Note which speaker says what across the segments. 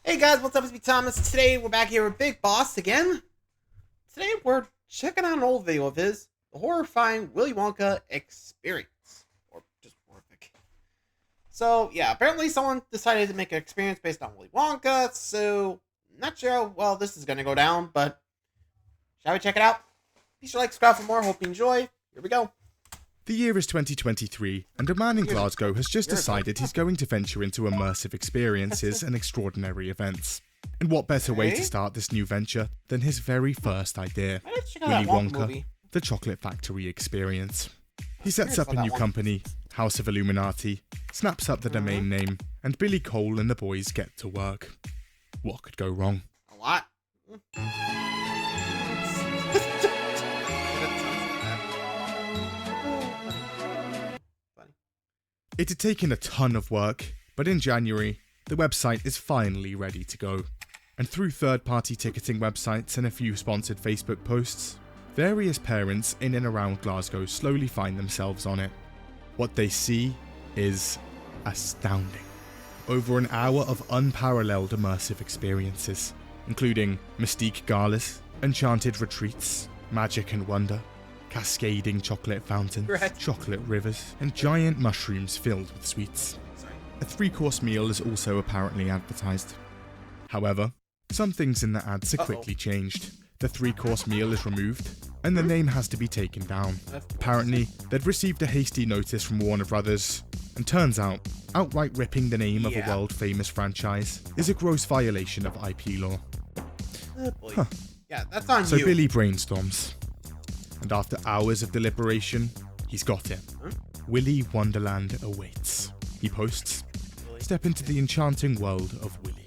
Speaker 1: Hey guys, what's up? It's me, Thomas. Today we're back here with BigBoss again. Today we're checking out an old video of his, the Horrifying Willy Wonka experience. Or just horrific. So, yeah, apparently someone decided to make an experience based on Willy Wonka, so not sure how well this is going to go down, but shall we check it out? Be sure to like, subscribe for more. Hope you enjoy. Here we go.
Speaker 2: The year is 2023, and a man in Glasgow has just decided he's going to venture into immersive experiences and extraordinary events. And what better way to start this new venture than his very first idea, Willy Wonka, the Chocolate Factory experience. He sets up a new company, House of Illuminati, snaps up the domain name, and Billy Cole and the boys get to work. What could go wrong?
Speaker 1: A lot.
Speaker 2: It had taken a ton of work, but in January, the website is finally ready to go. And through third-party ticketing websites and a few sponsored Facebook posts, various parents in and around Glasgow slowly find themselves on it. What they see is astounding. Over an hour of unparalleled immersive experiences, including mystique galas, enchanted retreats, magic and wonder, cascading chocolate fountains, chocolate rivers, and giant mushrooms filled with sweets. A 3-course meal is also apparently advertised. However, some things in the ads are quickly changed. The 3-course meal is removed, and the name has to be taken down. Apparently, they'd received a hasty notice from Warner Brothers, and turns out, outright ripping the name of a world-famous franchise is a gross violation of IP law.
Speaker 1: Yeah, that's on
Speaker 2: So
Speaker 1: you.
Speaker 2: Billy brainstorms. And after hours of deliberation, he's got it. Willy Wonderland awaits. He posts, "Step into the enchanting world of Willy."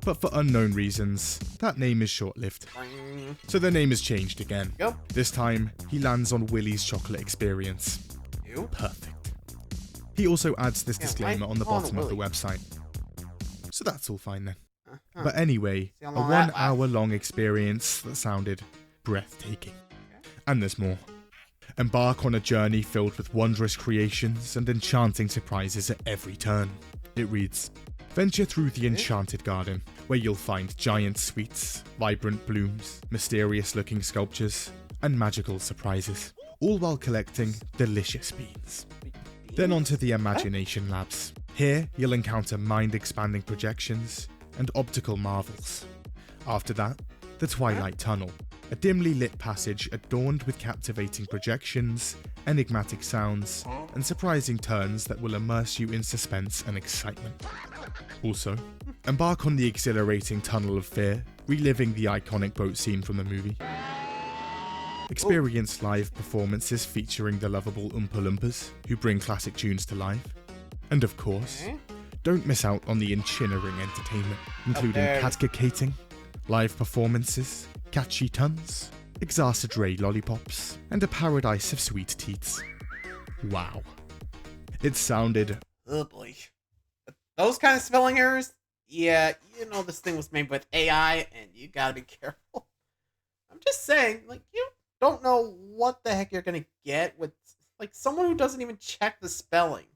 Speaker 2: But for unknown reasons, that name is short-lived. So the name is changed again. This time, he lands on Willy's Chocolate Experience. Perfect. He also adds this disclaimer on the bottom of the website. So that's all fine then. But anyway, a 1-hour-long experience that sounded breathtaking. And there's more. Embark on a journey filled with wondrous creations and enchanting surprises at every turn. It reads, venture through the enchanted garden, where you'll find giant sweets, vibrant blooms, mysterious-looking sculptures, and magical surprises, all while collecting delicious beans. Then onto the Imagination Labs. Here, you'll encounter mind-expanding projections and optical marvels. After that, the Twilight Tunnel, a dimly lit passage adorned with captivating projections, enigmatic sounds, and surprising turns that will immerse you in suspense and excitement. Also, embark on the exhilarating Tunnel of Fear, reliving the iconic boat scene from the movie. Experience live performances featuring the lovable Oompa Loompas, who bring classic tunes to life. And of course, don't miss out on the enchinnering entertainment, including cat-cacating, live performances, catchy tuns, exarcid lollipops, and a paradise of sweet teats. Wow. It sounded...
Speaker 1: Oh boy. Those kind of spelling errors? Yeah, you know this thing was made with AI, and you gotta be careful. I'm just saying, like, you don't know what the heck you're gonna get with, like, someone who doesn't even check the spelling.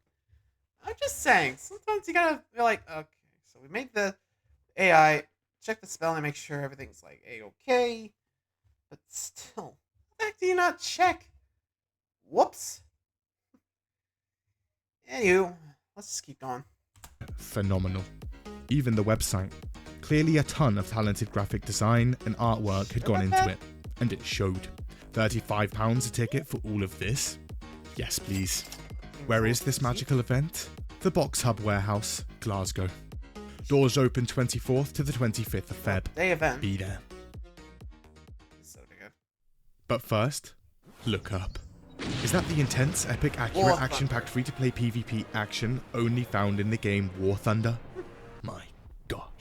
Speaker 1: I'm just saying, sometimes you gotta be like, okay, so we made the AI... check the spelling, make sure everything's like A-okay. But still, what the heck do you not check? Whoops. Anywho, let's just keep going.
Speaker 2: Phenomenal. Even the website. Clearly a ton of talented graphic design and artwork had gone into it, and it showed. £35 a ticket for all of this? Yes, please. Where is this magical event? The Box Hub Warehouse, Glasgow. Doors open 24th to the 25th of Feb.
Speaker 1: Day event.
Speaker 2: Be there.
Speaker 1: So good.
Speaker 2: But first, look up. Is that the intense, epic, accurate, action-packed free-to-play PvP action only found in the game War Thunder? My god.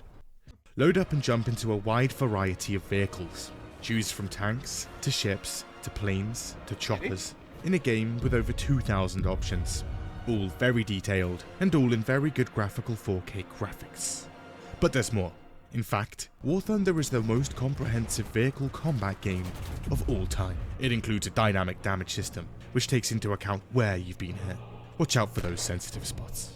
Speaker 2: Load up and jump into a wide variety of vehicles. Choose from tanks, to ships, to planes, to choppers, in a game with over 2,000 options. All very detailed, and all in very good graphical 4K graphics. But there's more. In fact, War Thunder is the most comprehensive vehicle combat game of all time. It includes a dynamic damage system, which takes into account where you've been hit. Watch out for those sensitive spots.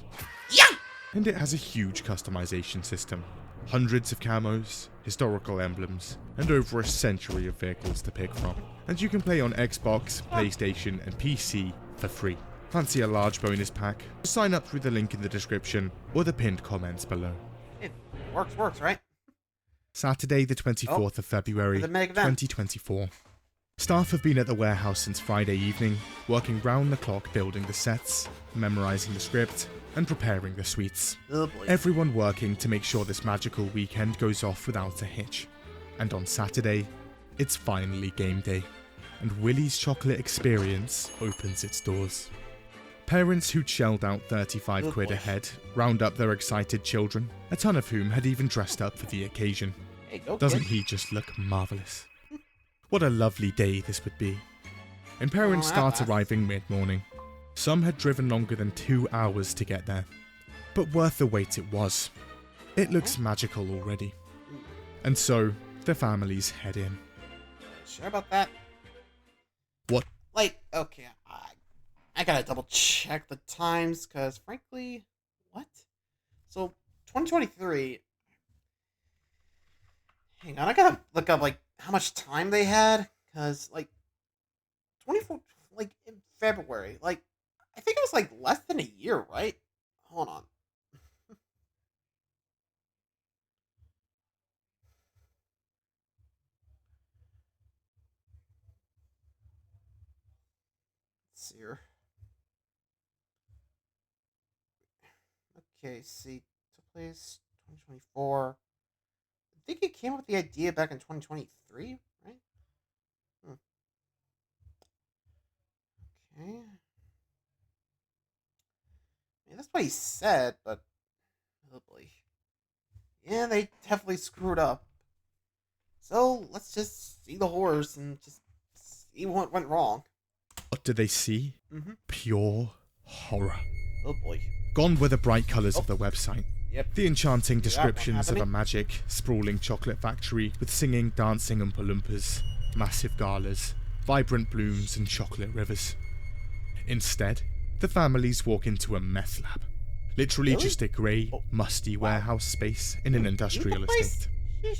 Speaker 1: Yeah!
Speaker 2: And it has a huge customization system. Hundreds of camos, historical emblems, and over a century of vehicles to pick from. And you can play on Xbox, PlayStation, and PC for free. Fancy a large bonus pack? Sign up through the link in the description or the pinned comments below.
Speaker 1: It works, right?
Speaker 2: Saturday the 24th of February, 2024. Staff have been at the warehouse since Friday evening, working round the clock building the sets, memorizing the script, and preparing the sweets. Everyone working to make sure this magical weekend goes off without a hitch. And on Saturday, it's finally game day, and Willy's Chocolate Experience opens its doors. Parents who'd shelled out 35 quid a head round up their excited children, a ton of whom had even dressed up for the occasion.
Speaker 1: Hey, go
Speaker 2: Doesn't
Speaker 1: kid.
Speaker 2: he just look marvellous? What a lovely day this would be. And parents start arriving mid-morning. Some had driven longer than 2 hours to get there. But worth the wait it was. It looks magical already. And so, the families head in.
Speaker 1: Sure about that?
Speaker 2: What?
Speaker 1: Like, okay, I gotta double check the times, because frankly, what? So, 2023. Hang on, I gotta look up, like, how much time they had, because, like, 24, like, in February, like, I think it was, like, less than a year, right? Hold on. Let's see here. Okay, see, took place 2024. I think he came up with the idea back in 2023, right? Okay. Yeah, that's what he said, but oh boy. Yeah, they definitely screwed up. So let's just see the horrors and just see what went wrong.
Speaker 2: What do they see? Pure horror.
Speaker 1: Oh boy.
Speaker 2: Gone were the bright colours of the website.
Speaker 1: Yep.
Speaker 2: The enchanting descriptions of a
Speaker 1: happening.
Speaker 2: magic, sprawling chocolate factory with singing, dancing Oompa Loompas, massive galas, vibrant blooms and chocolate rivers. Instead, the families walk into a meth lab. Literally
Speaker 1: Really?
Speaker 2: just a grey, musty warehouse space in an industrial estate.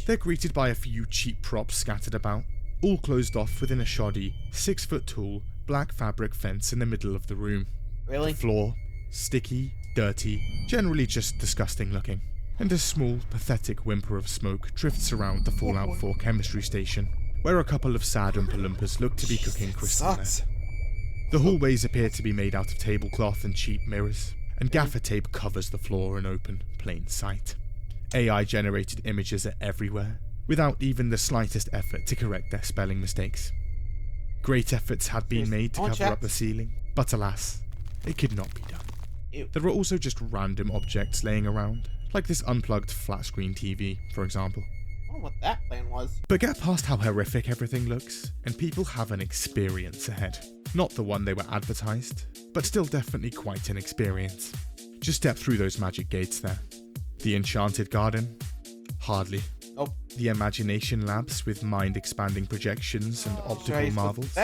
Speaker 2: They're greeted by a few cheap props scattered about, all closed off within a shoddy, 6-foot-tall, black fabric fence in the middle of the room.
Speaker 1: Really?
Speaker 2: The floor, sticky, dirty, generally just disgusting looking. And a small, pathetic whimper of smoke drifts around the Fallout 4 chemistry station, where a couple of sad Oompa Loompas look to be cooking crystal meth. The hallways appear to be made out of tablecloth and cheap mirrors, and gaffer tape covers the floor in open, plain sight. AI-generated images are everywhere, without even the slightest effort to correct their spelling mistakes. Great efforts had been made to cover up the ceiling, but alas, it could not be done. There were also just random objects laying around, like this unplugged flat-screen TV, for example.
Speaker 1: I don't know what that plan was.
Speaker 2: But get past how horrific everything looks, and people have an experience ahead. Not the one they were advertised, but still definitely quite an experience. Just step through those magic gates there. The Enchanted Garden? Hardly.
Speaker 1: Nope.
Speaker 2: The Imagination Labs with mind-expanding projections and optical marvels?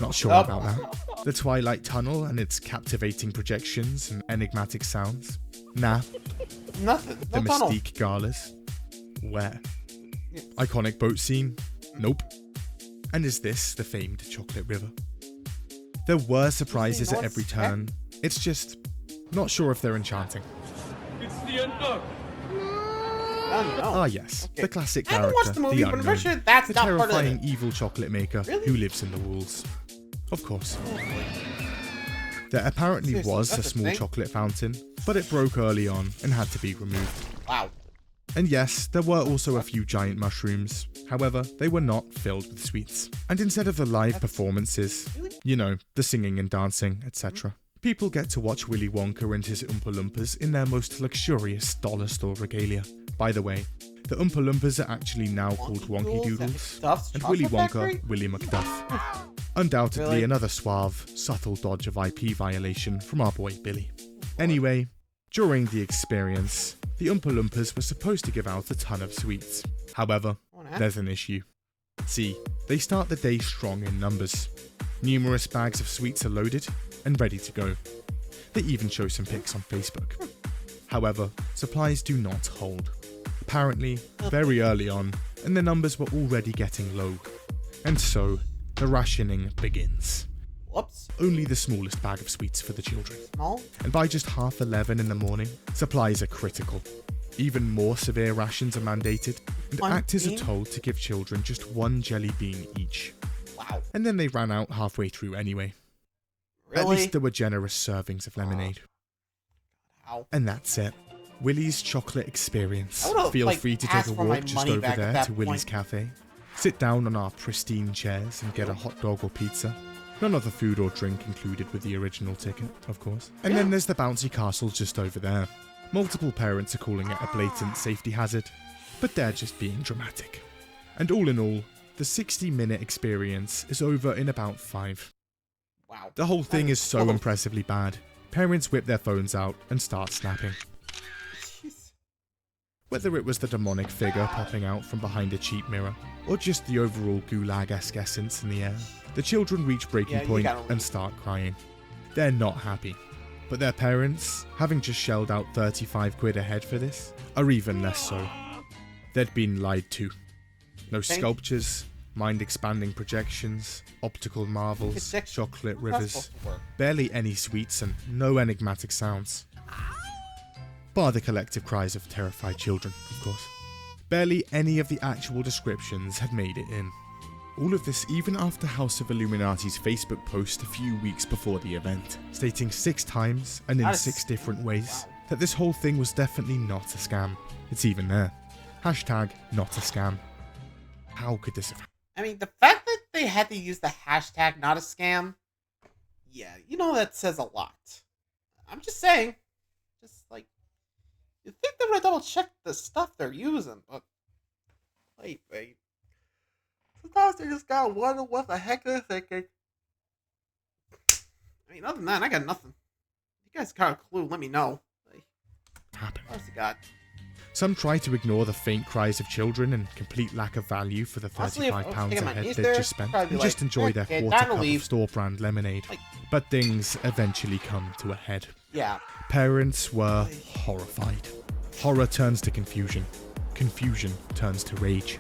Speaker 2: Not sure about that. The Twilight Tunnel and its captivating projections and enigmatic sounds? Nah.
Speaker 1: Nothing.
Speaker 2: The Mystique Galas? Where? Iconic boat scene? Nope. And is this the famed Chocolate River? There were surprises at every turn. It's just not sure if they're enchanting.
Speaker 3: It's the unknown.
Speaker 2: Ah yes,
Speaker 1: Okay.
Speaker 2: the classic
Speaker 1: I haven't
Speaker 2: character,
Speaker 1: watched the movie,
Speaker 2: the
Speaker 1: but I'm
Speaker 2: unknown,
Speaker 1: pretty sure that's
Speaker 2: the
Speaker 1: not part of
Speaker 2: terrifying
Speaker 1: it.
Speaker 2: evil chocolate maker
Speaker 1: Really?
Speaker 2: who lives in the walls. Of course. There apparently
Speaker 1: Seriously,
Speaker 2: was a
Speaker 1: that's a
Speaker 2: small
Speaker 1: thing?
Speaker 2: chocolate fountain, but it broke early on and had to be removed.
Speaker 1: Wow.
Speaker 2: And yes, there were also a few giant mushrooms. However, they were not filled with sweets. And instead of the live performances, you know, the singing and dancing, etc., people get to watch Willy Wonka and his Oompa Loompas in their most luxurious dollar store regalia. By the way, the Oompa Loompas are actually now called Wonky Doodles, and Willy Wonka, Willy McDuff. Undoubtedly
Speaker 1: Really?
Speaker 2: another suave, subtle dodge of IP violation from our boy Billy. Anyway, during the experience, the Oompa Loompas were supposed to give out a ton of sweets. However, there's an issue. See, they start the day strong in numbers. Numerous bags of sweets are loaded and ready to go. They even show some pics on Facebook. However, supplies do not hold. apparently very early on, and the numbers were already getting low. And so, the rationing begins.
Speaker 1: Whoops.
Speaker 2: Only the smallest bag of sweets for the children.
Speaker 1: Small?
Speaker 2: And by just 11:30 in the morning, supplies are critical. Even more severe rations are mandated, and
Speaker 1: One
Speaker 2: actors
Speaker 1: bean?
Speaker 2: are told to give children just one jelly bean each.
Speaker 1: Wow.
Speaker 2: And then they ran out halfway through anyway. At
Speaker 1: Really?
Speaker 2: least there were generous servings of lemonade.
Speaker 1: How?
Speaker 2: And that's it. Willie's chocolate experience.
Speaker 1: I would've,
Speaker 2: Feel
Speaker 1: like,
Speaker 2: free to take
Speaker 1: asked
Speaker 2: a
Speaker 1: for my
Speaker 2: walk just
Speaker 1: money
Speaker 2: over
Speaker 1: back at
Speaker 2: there
Speaker 1: that
Speaker 2: to Willie's
Speaker 1: point.
Speaker 2: Cafe. Sit down on our pristine chairs and get a hot dog or pizza. None of the food or drink included with the original ticket, of course. And then there's the bouncy castle just over there. Multiple parents are calling it a blatant safety hazard, but they're just being dramatic. And all in all, the 60-minute experience is over in about 5.
Speaker 1: Wow.
Speaker 2: The whole thing is so
Speaker 1: close.
Speaker 2: impressively bad. Parents whip their phones out and start snapping.
Speaker 1: Jeez.
Speaker 2: Whether it was the demonic figure popping out from behind a cheap mirror, or just the overall gulag-esque essence in the air, the children reach breaking
Speaker 1: Yeah, you
Speaker 2: point
Speaker 1: gotta leave.
Speaker 2: and start crying. They're not happy. But their parents, having just shelled out 35 quid a head for this, are even less so. They'd been lied to. No
Speaker 1: Thank-
Speaker 2: sculptures, mind-expanding projections, optical marvels,
Speaker 1: Projection-
Speaker 2: chocolate
Speaker 1: How's that
Speaker 2: rivers,
Speaker 1: supposed to work?
Speaker 2: barely any sweets and no enigmatic sounds. Bar the collective cries of terrified children, of course. Barely any of the actual descriptions had made it in. All of this even after House of Illuminati's Facebook post a few weeks before the event, stating 6 times and in
Speaker 1: That is-
Speaker 2: 6 different ways
Speaker 1: wow.
Speaker 2: that this whole thing was definitely not a scam. It's even there. Hashtag not a scam. How could this have happened?
Speaker 1: I mean, the fact that they had to use the hashtag not a scam, yeah, you know that says a lot. I'm just saying. Just like, you'd think they would have double checked the stuff they're using, but wait. Sometimes they just gotta wonder what the heck they're thinking. I mean, other than that, I got nothing. If you guys got a clue, let me know. Like, what else you got?
Speaker 2: Some try to ignore the faint cries of children and complete lack of value for the
Speaker 1: Honestly, if I was
Speaker 2: £35
Speaker 1: taking
Speaker 2: a
Speaker 1: my
Speaker 2: head
Speaker 1: niece
Speaker 2: they'd
Speaker 1: there,
Speaker 2: just spent
Speaker 1: probably
Speaker 2: and
Speaker 1: be
Speaker 2: just
Speaker 1: like,
Speaker 2: enjoy their
Speaker 1: "Okay,
Speaker 2: quarter
Speaker 1: time to
Speaker 2: cup of
Speaker 1: leave."
Speaker 2: store brand lemonade.
Speaker 1: Like-
Speaker 2: But things eventually come to a head.
Speaker 1: Yeah.
Speaker 2: Parents were horrified. Horror turns to confusion. Confusion turns to rage.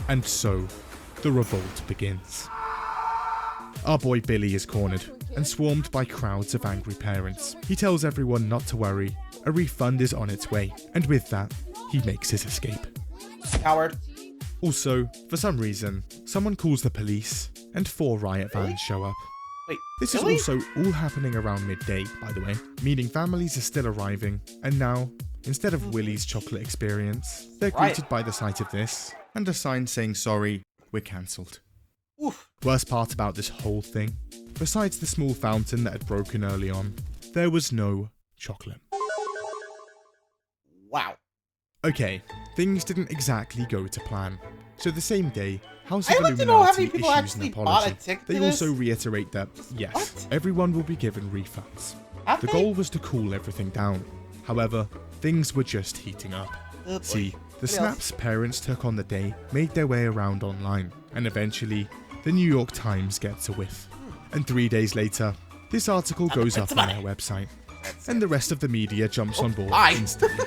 Speaker 2: And so, the revolt begins. Our boy Billy is cornered and swarmed by crowds of angry parents. He tells everyone not to worry, a refund is on its way, and with that, he makes his escape.
Speaker 1: Coward.
Speaker 2: Also, for some reason, someone calls the police, and 4 riot
Speaker 1: Really?
Speaker 2: vans show up.
Speaker 1: Wait,
Speaker 2: This
Speaker 1: really?
Speaker 2: is also all happening around midday, by the way, meaning families are still arriving, and now, instead of Willie's chocolate experience, they're
Speaker 1: Right.
Speaker 2: greeted by the sight of this, and a sign saying sorry, we're cancelled.
Speaker 1: Oof.
Speaker 2: Worst part about this whole thing, besides the small fountain that had broken early on, there was no chocolate.
Speaker 1: Wow.
Speaker 2: Okay, things didn't exactly go to plan. So the same day, House
Speaker 1: I'd
Speaker 2: of
Speaker 1: like to know how many
Speaker 2: Illuminati
Speaker 1: people
Speaker 2: issues an
Speaker 1: actually bought
Speaker 2: apology.
Speaker 1: a ticket
Speaker 2: They
Speaker 1: to this.
Speaker 2: also reiterate that, yes,
Speaker 1: What?
Speaker 2: everyone will be given refunds.
Speaker 1: Have
Speaker 2: The
Speaker 1: they?
Speaker 2: goal was to cool everything down. However, things were just heating up.
Speaker 1: Oh, boy.
Speaker 2: See, the
Speaker 1: What else?
Speaker 2: snaps parents took on the day made their way around online, and eventually, the New York Times gets a whiff. And 3 days later, this article goes up on
Speaker 1: money.
Speaker 2: their website,
Speaker 1: That's
Speaker 2: and the rest of the media jumps on board
Speaker 1: my.
Speaker 2: instantly.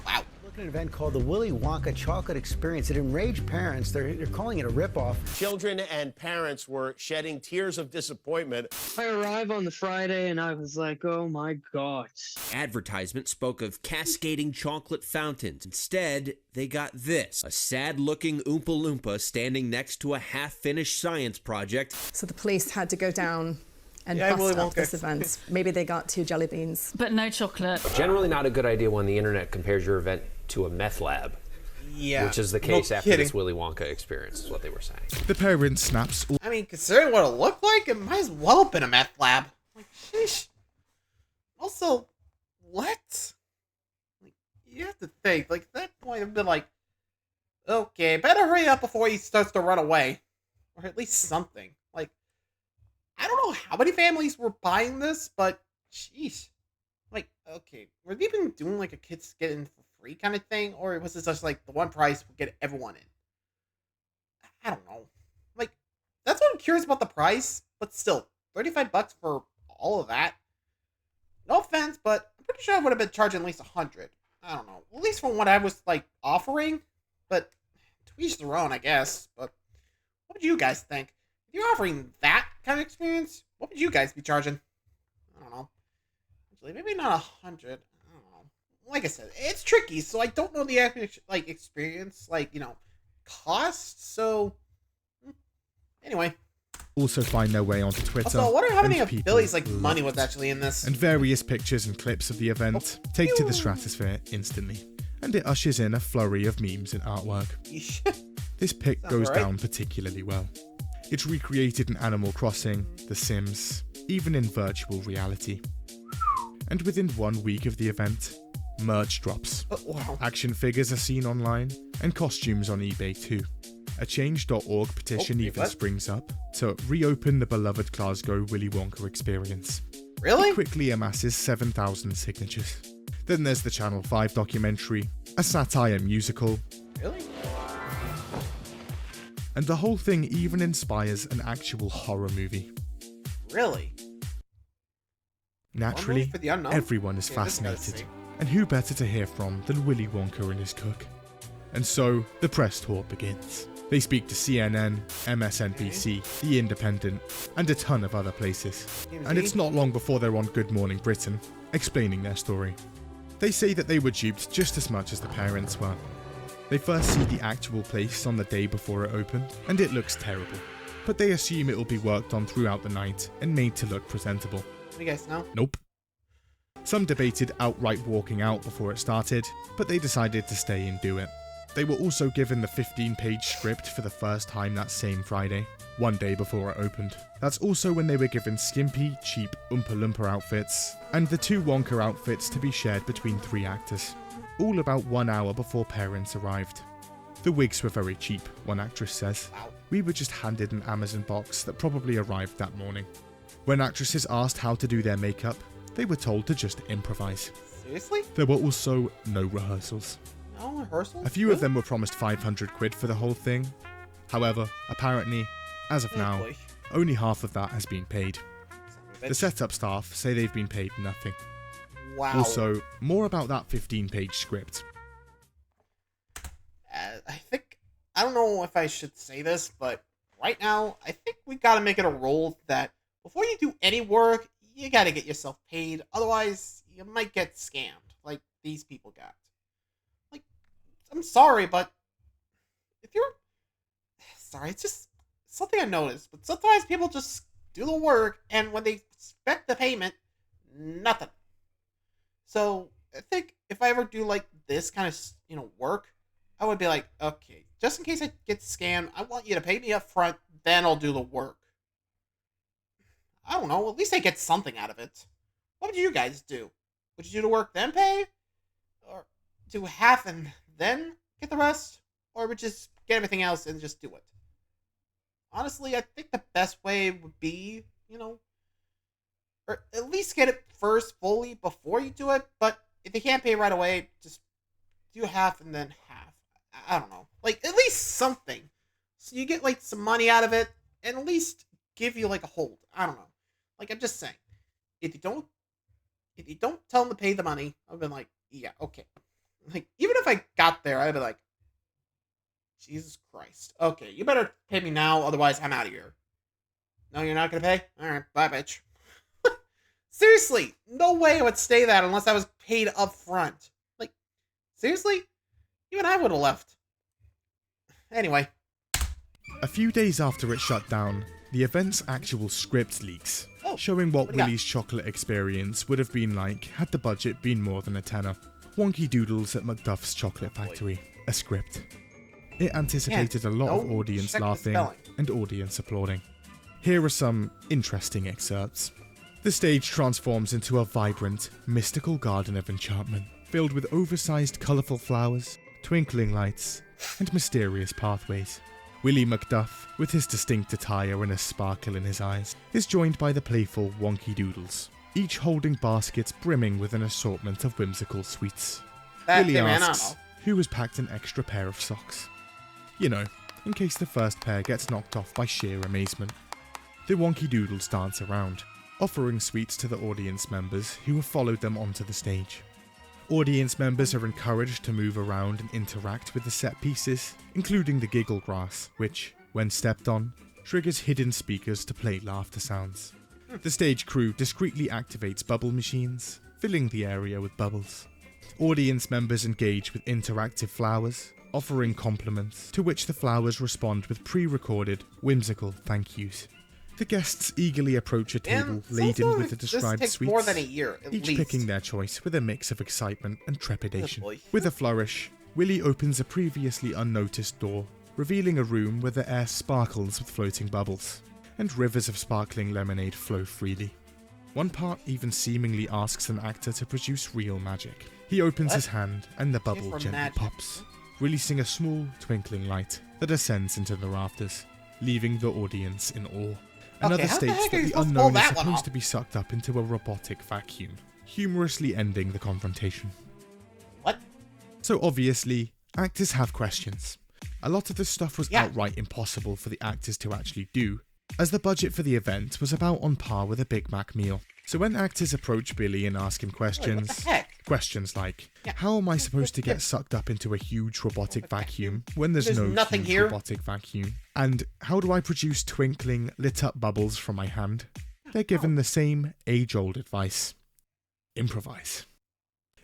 Speaker 1: Wow.
Speaker 4: Look at an event called the Willy Wonka Chocolate Experience. It enraged parents. They're calling it a ripoff.
Speaker 5: Children and parents were shedding tears of disappointment.
Speaker 6: I arrived on the Friday and I was like, oh my god.
Speaker 7: Advertisement spoke of cascading chocolate fountains. Instead, they got this, a sad-looking Oompa Loompa standing next to a half-finished science project.
Speaker 8: So the police had to go down and
Speaker 1: Yeah,
Speaker 8: bust
Speaker 1: Willy
Speaker 8: up
Speaker 1: Wonka.
Speaker 8: this event. Maybe they got 2 jelly beans.
Speaker 9: But no chocolate.
Speaker 10: Generally not a good idea when the internet compares your event to a meth lab,
Speaker 1: Yeah.
Speaker 10: which is the
Speaker 1: no
Speaker 10: case after
Speaker 1: kidding.
Speaker 10: this Willy Wonka experience, is what they were saying.
Speaker 2: The parents snaps all
Speaker 1: I mean, considering what it looked like, it might as well have been a meth lab. Like, sheesh. Also, what? Like, you have to think. Like, at that point, I've been like, okay, better hurry up before he starts to run away. Or at least something. Like, I don't know how many families were buying this, but, sheesh. Like, okay, were they even doing, like, a kids get in for free kind of thing? Or was it just, like, the one price would get everyone in? I don't know. Like, that's what I'm curious about the price, but still, $35 for all of that. No offense, but I'm pretty sure I would have been charging at least $100. I don't know. At least from what I was like offering, but to each their own, I guess. But what would you guys think? If you're offering that kind of experience, what would you guys be charging? I don't know. Actually, maybe not 100. I don't know. Like I said, it's tricky, so I don't know the like experience, like, you know, cost. So anyway.
Speaker 2: Also find their way onto Twitter.
Speaker 1: Also, I wonder how many of
Speaker 2: people
Speaker 1: Billy's like
Speaker 2: love
Speaker 1: money
Speaker 2: it.
Speaker 1: was actually in this.
Speaker 2: And various pictures and clips of the event take to the stratosphere instantly, and it ushers in a flurry of memes and artwork. This pic goes down particularly well. It's recreated in Animal Crossing, The Sims, even in virtual reality. And within 1 week of the event, merch drops.
Speaker 1: Wow.
Speaker 2: Action figures are seen online, and costumes on eBay too. A Change.org petition even springs up to reopen the beloved Glasgow Willy Wonka experience.
Speaker 1: Really?
Speaker 2: It quickly amasses 7,000 signatures. Then there's the Channel 5 documentary, a satire musical.
Speaker 1: Really?
Speaker 2: And the whole thing even inspires an actual horror movie.
Speaker 1: Really?
Speaker 2: Naturally,
Speaker 1: for the unknown?
Speaker 2: everyone is fascinated. And who better to hear from than Willy Wonka and his cook? And so, the press tour begins. They speak to CNN, MSNBC, The Independent, and a ton of other places. And it's not long before they're on Good Morning Britain, explaining their story. They say that they were duped just as much as the parents were. They first see the actual place on the day before it opened, and it looks terrible. But they assume it will be worked on throughout the night and made to look presentable.
Speaker 1: What do you guys know?
Speaker 2: Nope. Some debated outright walking out before it started, but they decided to stay and do it. They were also given the 15-page script for the first time that same Friday, one day before it opened. That's also when they were given skimpy, cheap Oompa Loompa outfits, and the 2 Wonka outfits to be shared between 3 actors, all about 1 hour before parents arrived. The wigs were very cheap, one actress says. We were just handed an Amazon box that probably arrived that morning. When actresses asked how to do their makeup, they were told to just improvise.
Speaker 1: Seriously?
Speaker 2: There were also no rehearsals.
Speaker 1: No rehearsals?
Speaker 2: A few of them were promised 500 quid for the whole thing. However, apparently, as of now, only half of that has been paid. The setup staff say they've been paid nothing.
Speaker 1: Wow.
Speaker 2: Also, more about that 15-page script.
Speaker 1: I don't know if I should say this, but right now, I think we gotta make it a rule that before you do any work, you gotta get yourself paid. Otherwise, you might get scammed, like these people got. Like, I'm sorry, but if you're... Sorry, it's just something I noticed, but sometimes people just do the work, and when they expect the payment, nothing. So, I think if I ever do, like, this kind of, you know, work, I would be like, okay, just in case I get scammed, I want you to pay me up front, then I'll do the work. I don't know, at least I get something out of it. What would you guys do? Would you do the work, then pay? Or do half and then get the rest? Or would you just get everything else and just do it? Honestly, I think the best way would be, you know, or at least get it first fully before you do it, but if you can't pay right away, just do half and then half. I don't know. Like, at least something. So you get, like, some money out of it, and at least give you, like, a hold. I don't know. Like, I'm just saying. If you don't tell them to pay the money, I've been like, yeah, okay. Like, even if I got there, I'd be like, Jesus Christ. Okay, you better pay me now, otherwise I'm out of here. No, you're not gonna pay? Alright, bye, bitch. Seriously, no way I would stay that unless I was paid up front. Like, seriously? Even I would have left. Anyway.
Speaker 2: A few days after it shut down, the event's actual script leaks, showing what Willy's chocolate experience would have been like had the budget been more than a tenner. Wonky Doodles at Macduff's Chocolate Factory, a script. It anticipated a lot of audience laughing and audience applauding. Here are some interesting excerpts. The stage transforms into a vibrant, mystical garden of enchantment, filled with oversized colourful flowers, twinkling lights, and mysterious pathways. Willy Macduff, with his distinct attire and a sparkle in his eyes, is joined by the playful Wonky Doodles, each holding baskets brimming with an assortment of whimsical sweets. Willy asks, who has packed an extra pair of socks? You know, in case the first pair gets knocked off by sheer amazement. The Wonky Doodles dance around, offering sweets to the audience members who have followed them onto the stage. Audience members are encouraged to move around and interact with the set pieces, including the giggle grass, which, when stepped on, triggers hidden speakers to play laughter sounds. The stage crew discreetly activates bubble machines, filling the area with bubbles. Audience members engage with interactive flowers, offering compliments, to which the flowers respond with pre-recorded, whimsical thank yous. The guests eagerly approach a table laden with the described
Speaker 1: takes
Speaker 2: sweets,
Speaker 1: more than a year, at
Speaker 2: each
Speaker 1: least.
Speaker 2: picking their choice with a mix of excitement and trepidation.
Speaker 1: Oh boy.
Speaker 2: With a flourish, Willy opens a previously unnoticed door, revealing a room where the air sparkles with floating bubbles, and rivers of sparkling lemonade flow freely. One part even seemingly asks an actor to produce real magic. He opens his hand and the bubble
Speaker 1: for
Speaker 2: gently
Speaker 1: magic.
Speaker 2: pops, releasing a small, twinkling light that ascends into the rafters, leaving the audience in awe. Another
Speaker 1: how the
Speaker 2: states
Speaker 1: heck are
Speaker 2: that
Speaker 1: you
Speaker 2: the
Speaker 1: supposed to pull
Speaker 2: unknown is
Speaker 1: that one
Speaker 2: supposed
Speaker 1: off?
Speaker 2: to be sucked up into a robotic vacuum, humorously ending the confrontation.
Speaker 1: What?
Speaker 2: So obviously, actors have questions. A lot of this stuff was
Speaker 1: Yeah.
Speaker 2: outright impossible for the actors to actually do, as the budget for the event was about on par with a Big Mac meal. So when actors approach Billy and ask him questions,
Speaker 1: What the heck?
Speaker 2: questions like,
Speaker 1: Yeah.
Speaker 2: how am I supposed to get sucked up into a huge robotic vacuum when there's
Speaker 1: There's
Speaker 2: no
Speaker 1: nothing
Speaker 2: huge
Speaker 1: here.
Speaker 2: robotic vacuum? And how do I produce twinkling, lit up bubbles from my hand? They're given the same age-old advice. Improvise.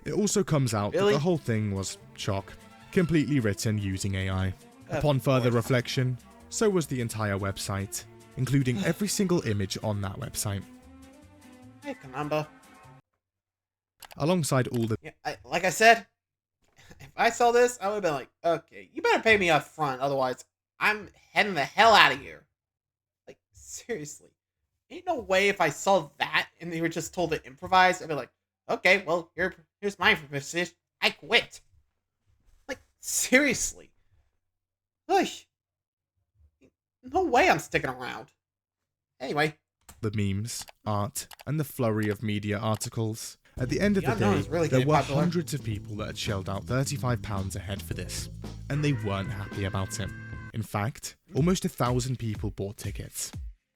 Speaker 2: It also comes out
Speaker 1: Really?
Speaker 2: that the whole thing was chalk, completely written using AI.
Speaker 1: Of
Speaker 2: Upon further
Speaker 1: course.
Speaker 2: reflection, so was the entire website, including every single image on that website.
Speaker 1: Hey, Kanamba.
Speaker 2: Alongside all the
Speaker 1: Yeah, like I said, if I saw this, I would have been like, okay, you better pay me up front, otherwise I'm heading the hell out of here. Like, seriously. Ain't no way if I saw that and they were just told to improvise, I'd be like, okay, well, here's my position. I quit. Like, seriously. Ugh. No way I'm sticking around. Anyway.
Speaker 2: the memes, art, and the flurry of media articles. At the end of the
Speaker 1: Unknown
Speaker 2: day,
Speaker 1: is really
Speaker 2: there
Speaker 1: getting
Speaker 2: were
Speaker 1: popular.
Speaker 2: hundreds of people that had shelled out £35 a head for this, and they weren't happy about it. In fact, almost 1,000 people bought tickets,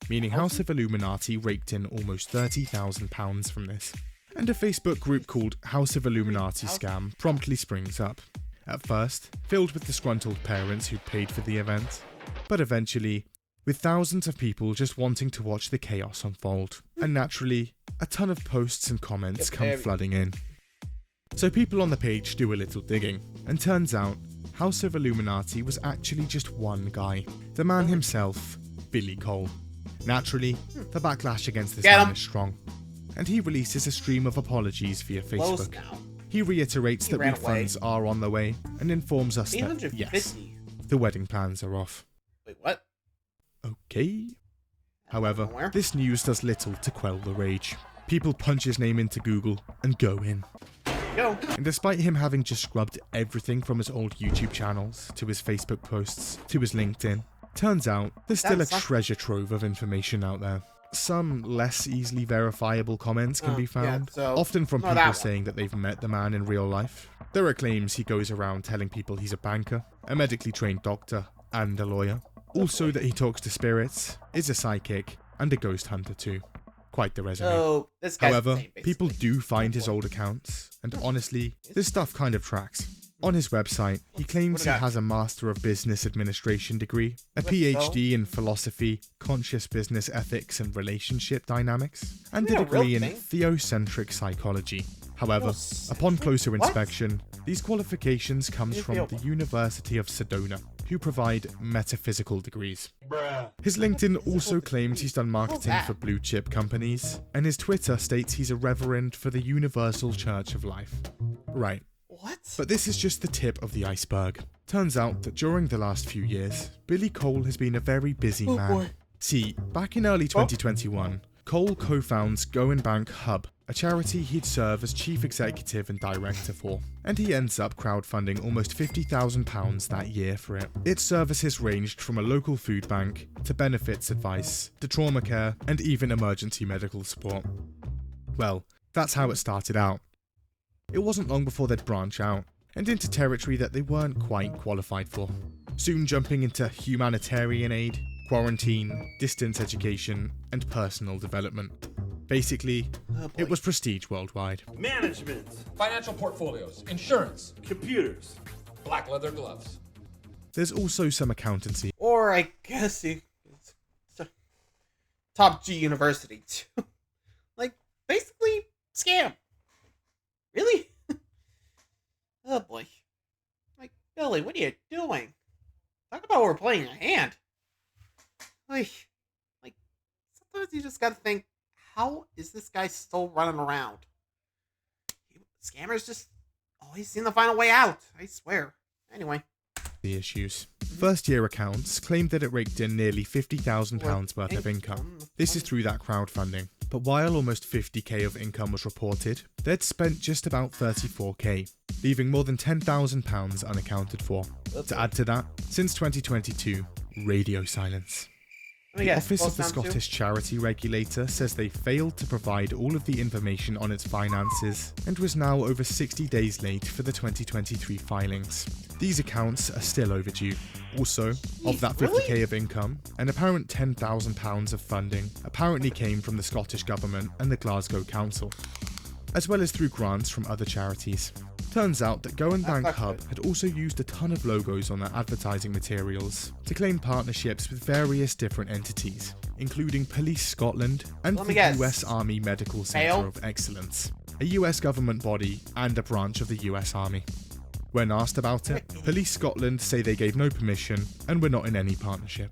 Speaker 2: meaning House of Illuminati raked in almost £30,000 from this. And a Facebook group called House of Illuminati Scam promptly springs up. At first, filled with disgruntled parents who'd paid for the event, but eventually, with thousands of people just wanting to watch the chaos unfold. And naturally, a ton of posts and comments come flooding in. So people on the page do a little digging, and turns out, House of Illuminati was actually just one guy. The man himself, Billy Cole. Naturally, the backlash against this
Speaker 1: Get
Speaker 2: man
Speaker 1: him.
Speaker 2: is strong, and he releases a stream of apologies via
Speaker 1: Close
Speaker 2: Facebook.
Speaker 1: now.
Speaker 2: He reiterates
Speaker 1: He
Speaker 2: that
Speaker 1: ran away.
Speaker 2: refunds are on the way, and informs us that,
Speaker 1: 850.
Speaker 2: yes, the wedding plans are off.
Speaker 1: Wait, what?
Speaker 2: Okay. However,
Speaker 1: Nowhere.
Speaker 2: this news does little to quell the rage. People punch his name into Google and go in.
Speaker 1: Go.
Speaker 2: And despite him having just scrubbed everything from his old YouTube channels, to his Facebook posts, to his LinkedIn, turns out there's still a
Speaker 1: That's not-
Speaker 2: treasure trove of information out there. Some less easily verifiable comments can be
Speaker 1: yeah,
Speaker 2: found,
Speaker 1: so
Speaker 2: often from
Speaker 1: ignore that
Speaker 2: people
Speaker 1: one.
Speaker 2: saying that they've met the man in real life. There are claims he goes around telling people he's a banker, a medically trained doctor, and a lawyer. Also that he talks to spirits, is a psychic, and a ghost hunter too. Quite the resume.
Speaker 1: So, this guy's
Speaker 2: However,
Speaker 1: insane,
Speaker 2: people
Speaker 1: basically.
Speaker 2: do find his old accounts, and honestly, this stuff kind of tracks. On his website, he claims he
Speaker 1: got?
Speaker 2: has a Master of Business Administration degree, a PhD in philosophy, conscious business ethics and relationship dynamics, and a
Speaker 1: Isn't that a real
Speaker 2: degree in
Speaker 1: thing?
Speaker 2: theocentric psychology. However, upon closer
Speaker 1: What?
Speaker 2: inspection, these qualifications comes from the University of Sedona, who provide metaphysical degrees. His LinkedIn also claims he's done marketing
Speaker 1: that?
Speaker 2: for blue chip companies, and his Twitter states he's a reverend for the Universal Church of Life. Right.
Speaker 1: What?
Speaker 2: But this is just the tip of the iceberg. Turns out that during the last few years, Billy Cole has been a very busy man.
Speaker 1: boy.
Speaker 2: See, back in early 2021, Cole co-founds Go and Bank Hub, a charity he'd serve as chief executive and director for, and he ends up crowdfunding almost £50,000 that year for it. Its services ranged from a local food bank, to benefits advice, to trauma care, and even emergency medical support. Well, that's how it started out. It wasn't long before they'd branch out, and into territory that they weren't quite qualified for, soon jumping into humanitarian aid, quarantine, distance education, and personal development. Basically,
Speaker 1: Oh, boy.
Speaker 2: it was prestige worldwide.
Speaker 3: Management.
Speaker 9: Financial portfolios, insurance,
Speaker 3: Computers.
Speaker 9: black leather gloves.
Speaker 2: There's also some accountancy.
Speaker 1: Or I guess it's top G university too. Like, basically, scam. Really? Oh boy. Like, Billy, what are you doing? Talk about we're playing a hand. Like, sometimes you just gotta think, how is this guy still running around? Scammers just always seem to find a way out, I swear. Anyway.
Speaker 2: The issues. First year accounts claimed that it raked in nearly £50,000 worth of income. This is through that crowdfunding. But while almost 50k of income was reported, they'd spent just about 34k, leaving more than £10,000 unaccounted for. To add to that, since 2022, radio silence. The Office of the Scottish Charity Regulator says they failed to provide all of the information on its finances and was now over 60 days late for the 2023 filings. These accounts are still overdue. Also, of that 50k of income, an apparent £10,000 of funding apparently came from the Scottish Government and the Glasgow Council, as well as through grants from other charities. Turns out that Go and Bank Hub had also used a ton of logos on their advertising materials to claim partnerships with various different entities, including Police Scotland and the US Army Medical Centre of Excellence, a US government body and a branch of the US Army. When asked about it, Police Scotland say they gave no permission and were not in any partnership.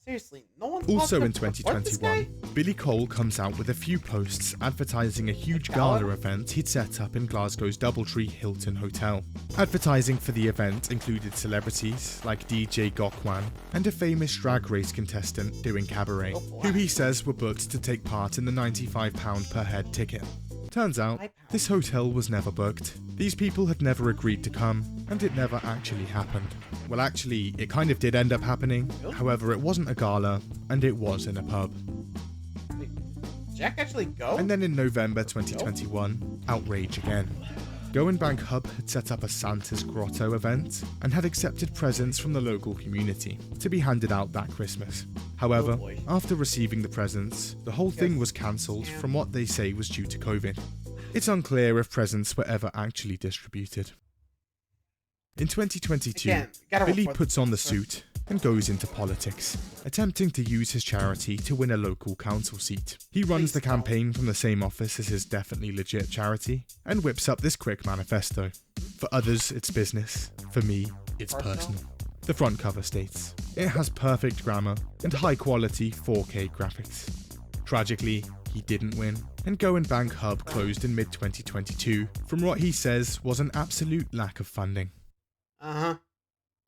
Speaker 1: Seriously, no one.
Speaker 2: Also in 2021, Billy Cole comes out with a few posts advertising a huge gala event he'd set up in Glasgow's Doubletree Hilton Hotel. Advertising for the event included celebrities like DJ Gokwan and a famous drag race contestant doing cabaret, who he says were booked to take part in the £95 per head ticket. Turns out, this hotel was never booked. These people had never agreed to come, and it never actually happened. Well, actually, it kind of did end up happening. However, it wasn't a gala, and it was in a pub.
Speaker 1: Wait, Jack actually go?
Speaker 2: And then in November 2021, outrage again. Go and Bank Hub had set up a Santa's Grotto event and had accepted presents from the local community to be handed out that Christmas. However, after receiving the presents, the whole thing was cancelled from what they say was due to COVID. It's unclear if presents were ever actually distributed. In 2022, Billy puts on the suit and goes into politics, attempting to use his charity to win a local council seat. He runs the campaign from the same office as his Definitely Legit charity and whips up this quick manifesto. For others, it's business. For me, it's personal. The front cover states, it has perfect grammar and high quality 4K graphics. Tragically, he didn't win, and Go and Bank Hub closed in mid-2022 from what he says was an absolute lack of funding.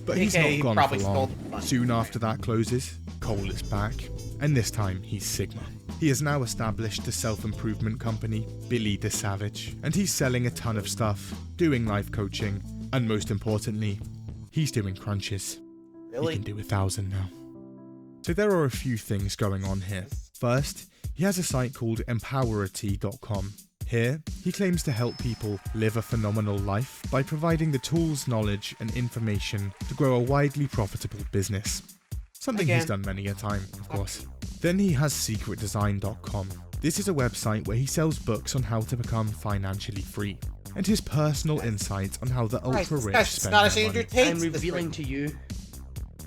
Speaker 2: But he's not gone for long. Soon after that closes, Cole is back, and this time he's Sigma. He has now established a self-improvement company, Billy the Savage, and he's selling a ton of stuff, doing life coaching, and most importantly, he's doing crunches. He can do 1,000 now. So there are a few things going on here. First, he has a site called empowerity.com. Here, he claims to help people live a phenomenal life by providing the tools, knowledge, and information to grow a widely profitable business. Something he's done many a time, of course. Then he has secretdesign.com. This is a website where he sells books on how to become financially free, and his personal insights on how the ultra-rich spend their money.
Speaker 6: I'm revealing to you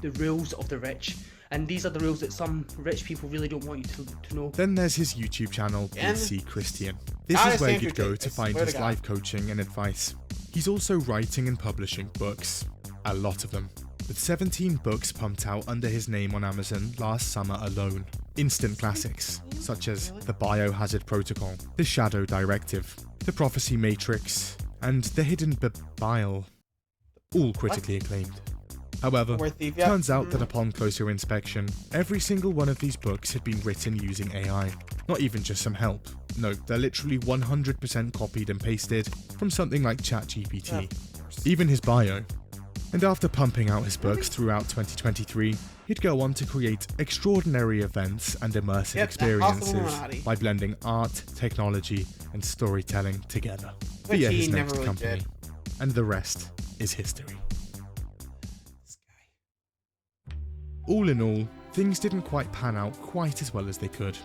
Speaker 6: the rules of the rich. And these are the rules that some rich people really don't want you to know.
Speaker 2: Then there's his YouTube channel, PC Christian. This is where you'd go to find his life coaching and advice. He's also writing and publishing books. A lot of them. With 17 books pumped out under his name on Amazon last summer alone. Instant classics, such as The Biohazard Protocol, The Shadow Directive, The Prophecy Matrix, and The Hidden Bile. All critically acclaimed. However, turns out that upon closer inspection, every single one of these books had been written using AI. Not even just some help. No, they're literally 100% copied and pasted from something like ChatGPT. Even his bio. And after pumping out his books throughout 2023, he'd go on to create extraordinary events and immersive experiences by blending art, technology, and storytelling together via his next company. And the rest is history. All in all, things didn't quite pan out quite as well as they could.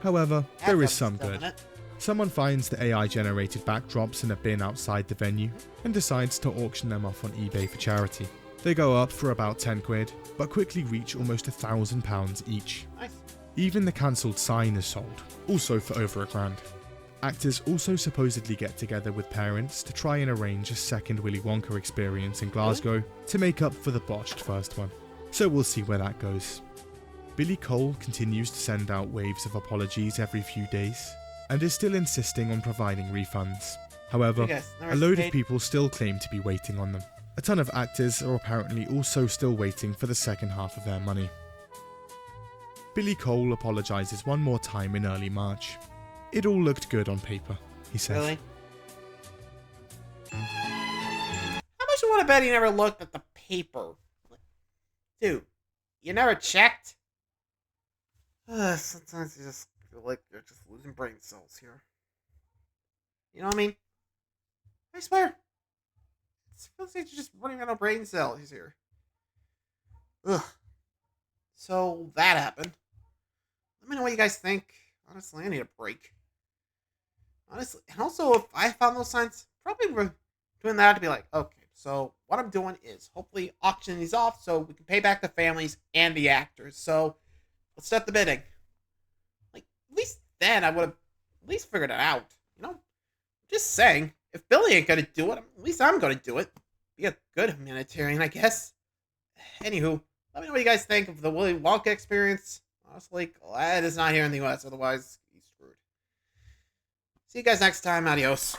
Speaker 2: However,
Speaker 1: That
Speaker 2: there is
Speaker 1: doesn't
Speaker 2: some
Speaker 1: stuff
Speaker 2: good.
Speaker 1: in it.
Speaker 2: Someone finds the AI-generated backdrops in a bin outside the venue and decides to auction them off on eBay for charity. They go up for about 10 quid, but quickly reach almost £1,000 each.
Speaker 1: Nice.
Speaker 2: Even the cancelled sign is sold, also for over £1,000. Actors also supposedly get together with parents to try and arrange a second Willy Wonka experience in Glasgow to make up for the botched first one. So we'll see where that goes. Billy Cole continues to send out waves of apologies every few days, and is still insisting on providing refunds. However, a load of people still claim to be waiting on them. A ton of actors are apparently also still waiting for the second half of their money. Billy Cole apologises one more time in early March. It all looked good on paper, he says.
Speaker 1: Really? How much you want to bet he never looked at the paper? Dude, you never checked? Sometimes you just feel like you're just losing brain cells here. You know what I mean? I swear. It feels like you're just running out of brain cells here. Ugh. So that happened. Let me know what you guys think. Honestly, I need a break. Honestly, and also if I found those signs, probably we're doing that to be like, okay, so what I'm doing is hopefully auction these off so we can pay back the families and the actors. So let's start the bidding. Like, at least then I would have at least figured it out. You know? Just saying, if Billy ain't gonna do it, at least I'm gonna do it. Be a good humanitarian, I guess. Anywho, let me know what you guys think of the Willy Wonka experience. Honestly, glad it's not here in the US, otherwise he's screwed. See you guys next time. Adios.